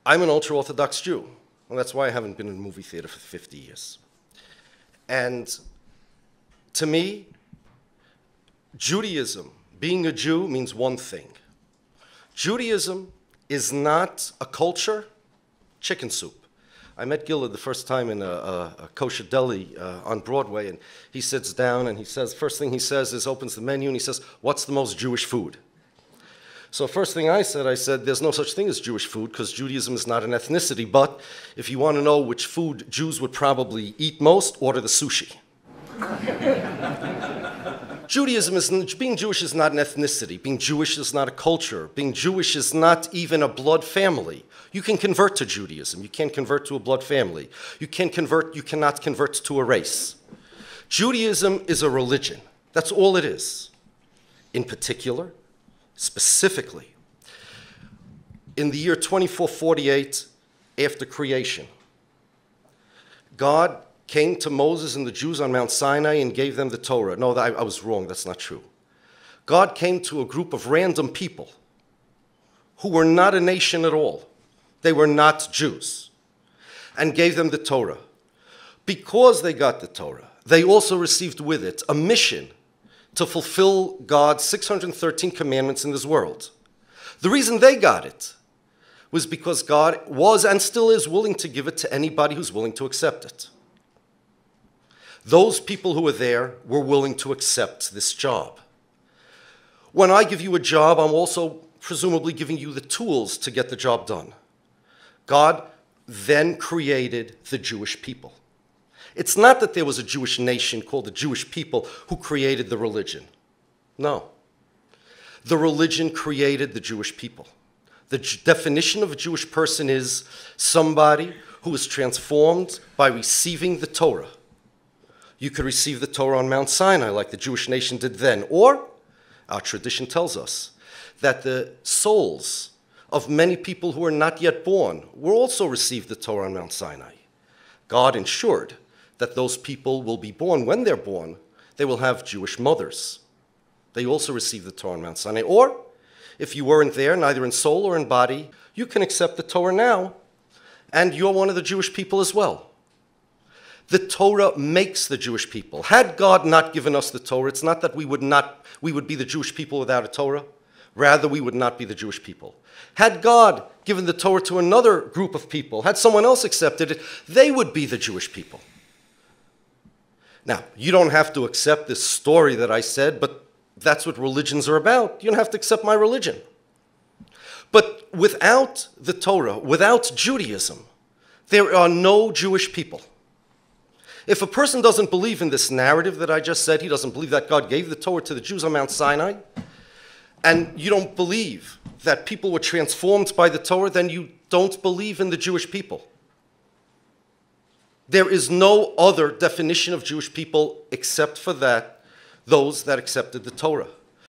I'm an ultra-Orthodox Jew, and that's why I haven't been in a movie theater for 50 years. And to me, Judaism, being a Jew, means one thing. Judaism is not a culture, chicken soup. I met Gilad the first time in a kosher deli on Broadway, and he sits down and he says, first thing he says is, opens the menu and he says, what's the most Jewish food? So first thing I said, there's no such thing as Jewish food because Judaism is not an ethnicity, but if you want to know which food Jews would probably eat most, order the sushi. Being Jewish is not an ethnicity. Being Jewish is not a culture. Being Jewish is not even a blood family. You can convert to Judaism. You can't convert to a blood family. You cannot convert to a race. Judaism is a religion. That's all it is. In particular, specifically, in the year 2448 after creation, God came to Moses and the Jews on Mount Sinai and gave them the Torah. No, I was wrong. That's not true. God came to a group of random people who were not a nation at all. They were not Jews, and gave them the Torah. Because they got the Torah, they also received with it a mission to fulfill God's 613 commandments in this world. The reason they got it was because God was and still is willing to give it to anybody who's willing to accept it. Those people who were there were willing to accept this job. When I give you a job, I'm also presumably giving you the tools to get the job done. God then created the Jewish people. It's not that there was a Jewish nation called the Jewish people who created the religion. No. The religion created the Jewish people. The definition of a Jewish person is somebody who is transformed by receiving the Torah. You could receive the Torah on Mount Sinai like the Jewish nation did then. Or, our tradition tells us, that the souls of many people who are not yet born will also receive the Torah on Mount Sinai. God ensured that those people will be born. When they're born, they will have Jewish mothers. They also receive the Torah on Mount Sinai. Or, if you weren't there, neither in soul or in body, you can accept the Torah now, and you're one of the Jewish people as well. The Torah makes the Jewish people. Had God not given us the Torah, it's not that we would be the Jewish people without a Torah. Rather, we would not be the Jewish people. Had God given the Torah to another group of people, had someone else accepted it, they would be the Jewish people. Now, you don't have to accept this story that I said, but that's what religions are about. You don't have to accept my religion. But without the Torah, without Judaism, there are no Jewish people. If a person doesn't believe in this narrative that I just said, he doesn't believe that God gave the Torah to the Jews on Mount Sinai, and you don't believe that people were transformed by the Torah, then you don't believe in the Jewish people. There is no other definition of Jewish people except for that, those that accepted the Torah.